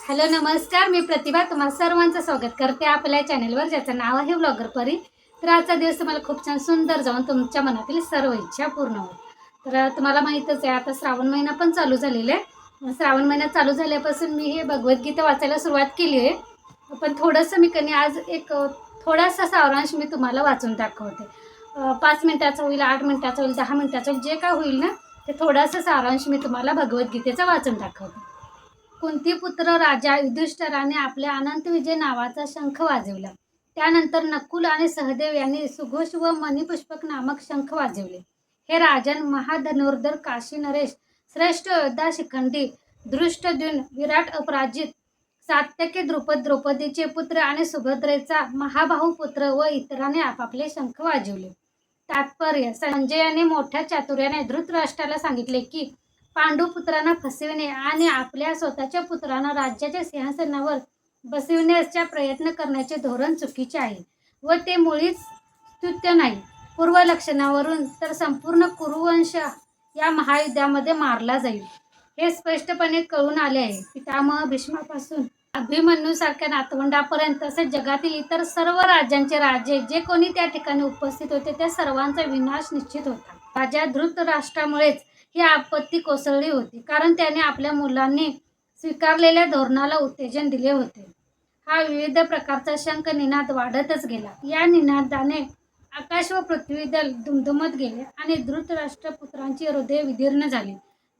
Hello नमस्कार, मी प्रतिभा तुम्हा सर्वांचं स्वागत करते आपल्या चॅनलवर, ज्याचं नाव आहे ब्लॉगर परी. तर आजचा दिवस तुम्हाला खूप छान सुंदर जाऊन तुमच्या मनातील सर्व इच्छा पूर्ण होईल. तर तुम्हाला माहीतच आहे, आता श्रावण महिना पण चालू झालेला आहे. श्रावण महिना चालू झाल्यापासून मी हे भगवद्गीता वाचायला सुरुवात केली आहे. पण थोडंसं मी आज एक थोडासा सारांश मी तुम्हाला वाचून दाखवते. 5 मिनिटाचा होईल, 8 मिनिटाचा होईल, 10 मिनिटाचा होईल, जे काय होईल ना ते थोडासा सारांश मी तुम्हाला भगवद्गीतेचा वाचून दाखवते. कुंतीपुत्र राजा युधिष्ठिराने आपल्या अनंत विजय नावाचा शंख वाजवला. त्यानंतर नकुल आणि सहदेव यांनी सुघोष व मणिपुष्पक नामक शंख वाजवले. हे राजन महाधनुर्धर काशी नरेश, श्रेष्ठ योद्धा शिखंडी, दृष्टद्युम्न, विराट अपराजित, सात्यकी द्रुपद, द्रौपदीचे पुत्र आणि सुभद्रेचा महाबाहू पुत्र व इतरांनी आपापले शंख वाजवले. तात्पर्य: संजयाने मोठ्या चातुर्याने धृतराष्ट्राला सांगितले की पांडुपुत्रांना फसविणे आणि आपल्या स्वतःच्या पुत्रांना राज्याच्या सिंहासनावर बसविण्याचा प्रयत्न करण्याचे धोरण चुकीचे आहे व ते मुळीच स्तुत्य नाही. पूर्वलक्षणावरून तर संपूर्ण कुरुवंश या महायुद्धामध्ये मारला जाईल हे स्पष्टपणे कळून आले आहे. पितामह भीष्मापासून अभिमन्यूसारख्या नातवंडापर्यंत तसेच जगातील इतर सर्व राज्यांचे राजे जे कोणी त्या ठिकाणी उपस्थित होते त्या सर्वांचा विनाश निश्चित होता. राजा धृतराष्ट्रामुळेच ही आपत्ती कोसळली होती, कारण त्याने आपल्या मुलांनी स्वीकारलेल्या धोरणाला उत्तेजन दिले होते. हा विविध प्रकारचा शंख निनाद वाढतच गेला. या निनादाने आकाश व पृथ्वी दल दुमदुमत गेले आणि धृतराष्ट्रपुत्रांची हृदय विदीर्ण झाली.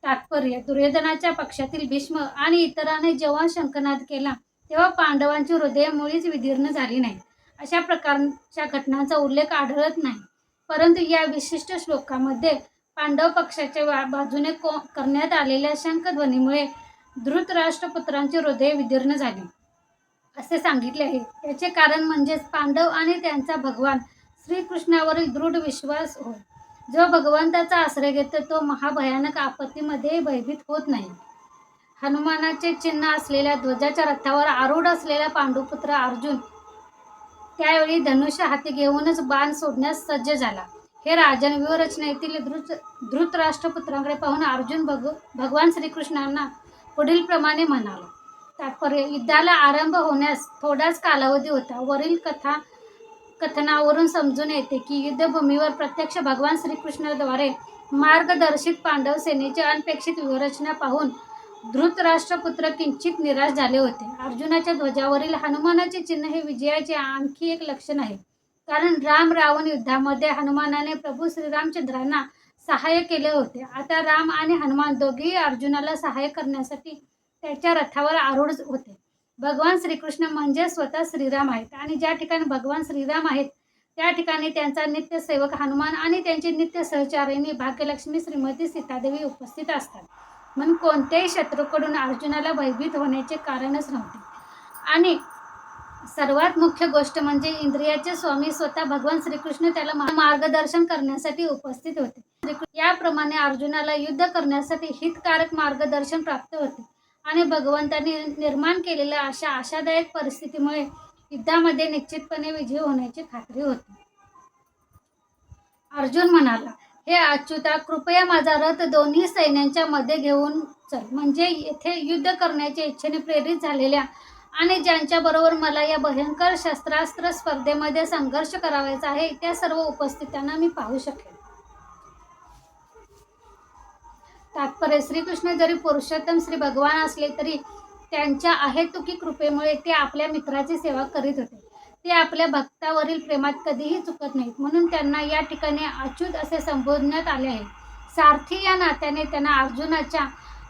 तात्पर्य: दुर्योधनाच्या पक्षातील भीष्म आणि इतरांनी जेव्हा शंखनाद केला तेव्हा पांडवांची हृदय मुळीच विदीर्ण झाली नाही. अशा प्रकारच्या घटनांचा उल्लेख आढळत नाही, परंतु या विशिष्ट श्लोकामध्ये पांडव पक्षाच्या बाजूने करण्यात आलेल्या शंखध्वनीमुळे धृतराष्ट्रपुत्रांची हृदय विदीर्ण झाली असे सांगितले आहे. याचे कारण म्हणजेच पांडव आणि त्यांचा भगवान श्रीकृष्णावरील दृढ विश्वास होय. जो भगवंताचा आश्रय घेतो तो महाभयानक आपत्तीमध्ये भयभीत होत नाही. हनुमानाचे चिन्ह असलेल्या ध्वजाच्या रथावर आरूढ असलेला पांडुपुत्र अर्जुन त्यावेळी धनुष्य हाती घेऊनच बाण सोडण्यास सज्ज झाला. हे राजन व्यूहरचनेतील धृतराष्ट्रपुत्रांकडे पाहून अर्जुन भगवान श्रीकृष्णांना पुढील प्रमाणे म्हणाला. तात्पर्य: युद्धाला आरंभ होण्यास थोडाच कालावधी होता. वरील कथनावरून समजून येते की युद्धभूमीवर प्रत्यक्ष भगवान श्रीकृष्णाद्वारे मार्गदर्शित पांडव सेनेची अनपेक्षित व्यूहरचना पाहून धृतराष्ट्रपुत्र किंचित निराश झाले होते. अर्जुनाच्या ध्वजावरील हनुमानाचे चिन्ह हे विजयाचे आणखी एक लक्षण आहे, कारण राम रावण युद्धामध्ये हनुमानाने प्रभू श्रीरामचंद्रांना सहाय्य केले होते. आता राम आणि हनुमान दोघेही अर्जुनाला सहाय्य करण्यासाठी त्याच्या रथावर आरूढ होते. भगवान श्रीकृष्ण म्हणजे स्वतः श्रीराम आहेत आणि ज्या ठिकाणी भगवान श्रीराम आहेत त्या ठिकाणी त्यांचा नित्य सेवक हनुमान आणि त्यांची नित्य सहचारिणी भाग्यलक्ष्मी श्रीमती सीतादेवी उपस्थित असतात. म्हणून कोणत्याही शत्रूकडून अर्जुनाला भयभीत होण्याचे कारणच नव्हते. आणि सर्वात मुख्य गोष्ट म्हणजे इंद्रियाचे स्वामी स्वतः भगवान श्रीकृष्ण त्याला मार्गदर्शन करण्यासाठी उपस्थित होते. याप्रमाणे अर्जुनाला युद्ध करण्यासाठी हितकारक मार्गदर्शन प्राप्त होते आणि भगवंतांनी निर्माण केलेल्या अशा आशादायक परिस्थितीमुळे युद्धामध्ये निश्चितपणे विजय होण्याची खात्री होती. अर्जुन म्हणाला, हे अच्युता, कृपया माझा रथ दोन्ही सैन्यांच्या मध्ये घेऊन चल. म्हणजे येथे युद्ध करण्याच्या इच्छेने प्रेरित झालेल्या आणि ज्यांच्याबरोबर मला या भयंकर शस्त्रास्त्र स्पर्धेमध्ये संघर्ष करावायचा आहे त्या सर्व उपस्थितांना मी पाहू शकेन. तात्पर्य: श्रीकृष्ण जरी पुरुषोत्तम श्री भगवान असले तरी त्यांच्या अहेतुकी कृपेमुळे ते आपल्या मित्राची सेवा करीत होते. ते आपल्या भक्तावरील प्रेमात कधीही चुकत नाहीत, म्हणून त्यांना या ठिकाणी अच्युत असे संबोधण्यात आले आहे. सारथी या नात्याने त्यांना अर्जुनाच्या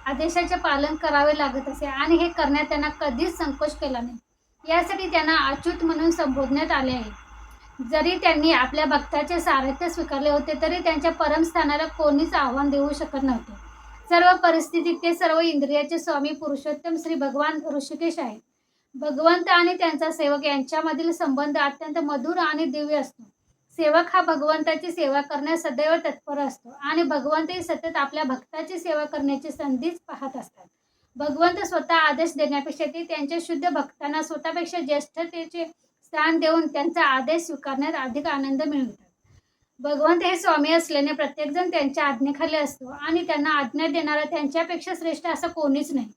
आदेशाचे पालन करावे लागत असे आणि हे करण्यात त्यांना कधीच संकोच केला नाही. यासाठी त्यांना अच्युत म्हणून संबोधण्यात आले आहे. जरी त्यांनी आपल्या भक्ताचे सारथ्य स्वीकारले होते तरी त्यांच्या परमस्थानाला कोणीच आव्हान देऊ शकत नव्हते. सर्व परिस्थितीत ते सर्व इंद्रियाचे स्वामी पुरुषोत्तम श्री भगवान ऋषिकेश आहेत. भगवंत आणि त्यांचा सेवक यांच्यामधील संबंध अत्यंत मधुर आणि दिव्य असतो. सेवक हा भगवंताची सेवा करण्यास सदैव तत्पर असतो आणि भगवंतही सतत आपल्या भक्ताची सेवा करण्याची संधीच पाहत असतात. भगवंत स्वतः आदेश देण्यापेक्षा ते त्यांच्या शुद्ध भक्तांना स्वतःपेक्षा ज्येष्ठतेचे स्थान देऊन त्यांचा आदेश स्वीकारण्यात अधिक आनंद मिळवतात. भगवंत हे स्वामी असल्याने प्रत्येकजण त्यांच्या आज्ञेखाली असतो आणि त्यांना आज्ञा देणारा त्यांच्यापेक्षा श्रेष्ठ असं कोणीच नाही.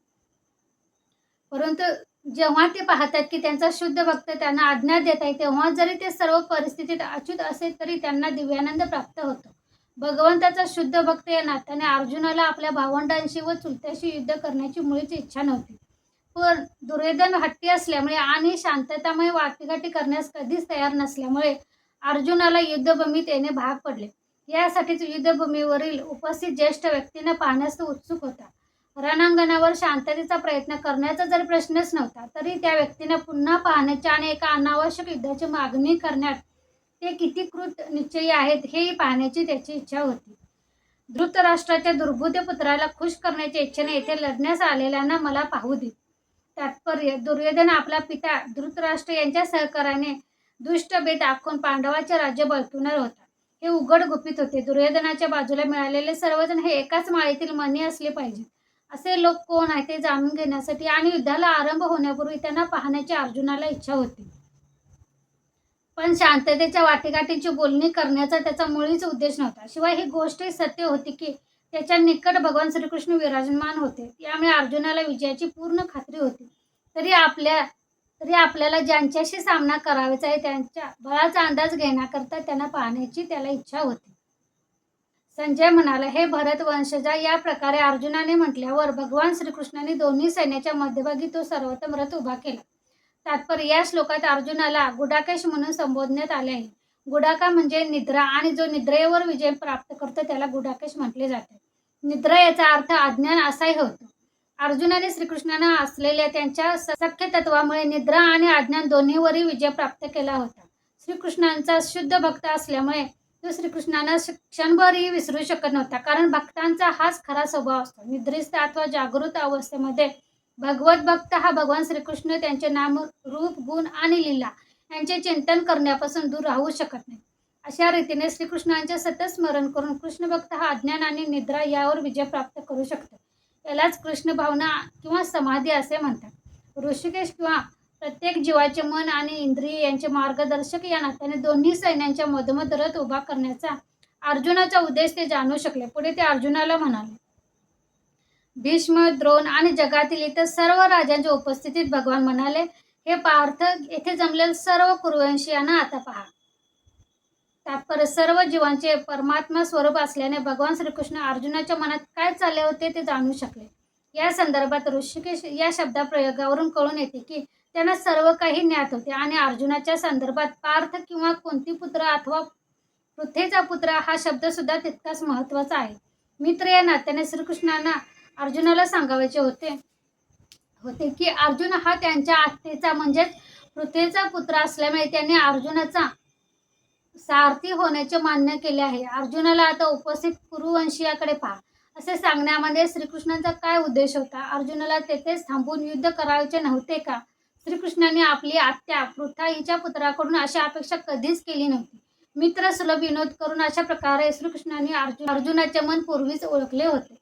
परंतु जेव्हा ते पाहतात की त्यांचा शुद्ध भक्त त्यांना आज्ञा देत आहे, तेव्हा जरी ते सर्व परिस्थितीत अच्युत असेल तरी त्यांना दिव्यानंद प्राप्त होतो. भगवंताचा शुद्ध भक्त या नात्याने अर्जुनाला आपल्या भावंडांशी व चुलत्याशी युद्ध करण्याची मुळीच इच्छा नव्हती. पण दुर्योधन हट्टी असल्यामुळे आणि शांततामय वाटाघाटी करण्यास कधीच तयार नसल्यामुळे अर्जुनाला युद्धभूमीत येणे भाग पडले. यासाठीच युद्धभूमीवरील उपस्थित ज्येष्ठ व्यक्तींना पाहण्यास तो उत्सुक होता. रणांगणावर शांततेचा प्रयत्न करण्याचा जर प्रश्नच नव्हता, तरी त्या व्यक्तींना पुन्हा पाहण्याच्या आणि एका अनावश्यक युद्धाची मागणी करण्यात ते किती कृत निश्चयी आहेत हेही पाहण्याची त्याची इच्छा होती. धृतराष्ट्राच्या दुर्बुद्ध पुत्राला खुश करण्याच्या इच्छेने येथे लढण्यास आलेल्यांना मला पाहू दे. तात्पर्य: दुर्योधन आपला पिता धृतराष्ट्र यांच्या सहकार्याने दुष्ट बेत आखून पांडवाचे राज्य बळकविणार होता. हे उघड गुपित होते. दुर्योधनाच्या बाजूला मिळालेले सर्वजण हे एकाच माळेतील मणी असले पाहिजेत. असे लोक कोण आहेत ते जाणून घेण्यासाठी आणि युद्धाला आरंभ होण्यापूर्वी त्यांना पाहण्याची अर्जुनाला इच्छा होती. पण शांततेच्या वाटेगाटींची बोलणी करण्याचा त्याचा मुळीच उद्देश नव्हता. शिवाय ही गोष्टही सत्य होती की त्याच्या निकट भगवान श्रीकृष्ण विराजमान होते. त्यामुळे अर्जुनाला विजयाची पूर्ण खात्री होती. तरी आपल्याला ज्यांच्याशी सामना करायचा आहे त्यांच्या बळाचा अंदाज घेण्याकरता त्यांना पाहण्याची त्याला इच्छा होती. संजय म्हणाला, हे भरत वंशजा, या प्रकारे अर्जुनाने म्हटल्यावर भगवान श्रीकृष्णाने दोन्ही सैन्याच्या मध्यभागी तो सर्वोत्तम रथ उभा केला. तात्पर्य: या श्लोकात अर्जुनाला गुडाकेश म्हणून संबोधण्यात आले आहे. गुडाका म्हणजे निद्रा आणि जो निद्रेवर विजय प्राप्त करतो त्याला गुडाकेश म्हटले जाते. निद्रा याचा अर्थ अज्ञान असाही होतो. अर्जुनाने श्रीकृष्णांना असलेल्या त्यांच्या सख्य तत्वामुळे निद्रा आणि अज्ञान दोन्हीवरही विजय प्राप्त केला होता. श्रीकृष्णांचा शुद्ध भक्त असल्यामुळे तो श्रीकृष्णांना क्षणभरही विसरू शकत नव्हता, कारण भक्तांचा हाच खरा स्वभाव असतो. निद्रिस्त अथवा जागृत अवस्थेमध्ये भगवत भक्त हा भगवान श्रीकृष्ण, त्यांचे नाम, रूप, गुण आणि लीला यांचे चिंतन करण्यापासून दूर राहू शकत नाही. अशा रीतीने श्रीकृष्णांचे सतत स्मरण करून कृष्ण भक्त हा अज्ञान आणि निद्रा यावर विजय प्राप्त करू शकतो. यालाच कृष्ण भावना किंवा समाधी असे म्हणतात. ऋषिकेश किंवा प्रत्येक जीवाचे मन आणि इंद्रिय यांचे मार्गदर्शक या नात्याने दोन्ही सैन्यांच्या मधोमध रथ उभा करण्याचा अर्जुनाचा उद्देश ते जाणू शकले. पुढे ते अर्जुनाला म्हणाले, भीष्म, द्रोण आणि जगातील इतर सर्व राजांच्या उपस्थितीत भगवान म्हणाले, हे पार्थ, येथे जमलेले सर्व कुरुवंशीयांना आता पहा. तात्पर्य: सर्व जीवांचे परमात्मा स्वरूप असल्याने भगवान श्रीकृष्ण अर्जुनाच्या मनात काय चालले होते ते जाणू शकले. या संदर्भात ऋषिकेश या शब्दप्रयोगावरून कळून येते की त्यांना सर्व काही ज्ञात होते. आणि अर्जुनाच्या संदर्भात पार्थ किंवा कुंतीपुत्र अथवा पृथ्वीचा पुत्र हा शब्द सुद्धा तितकाच महत्त्वाचा आहे. मित्र या नात्याने श्रीकृष्णांना अर्जुनाला सांगायचे होते की अर्जुन हा त्यांच्या आत्तेचा म्हणजेच पृथ्वीचा पुत्र असल्यामुळे त्यांनी अर्जुनाचा सारथी होण्याचे मान्य केले आहे. अर्जुनाला आता उपस्थित कुरुवंशीयाकडे पहा असे सांगण्यामध्ये श्रीकृष्णांचा काय उद्देश होता? अर्जुनाला तेथेच थांबून युद्ध करायचे नव्हते का? श्रीकृष्णांनी आपली आत्या पृथा हिच्या पुत्राकडून अशी अपेक्षा कधीच केली नव्हती. मित्र सुलभ विनोद करून अशा प्रकारे श्रीकृष्णांनी अर्जुनाचे मन पूर्वीच ओळखले होते.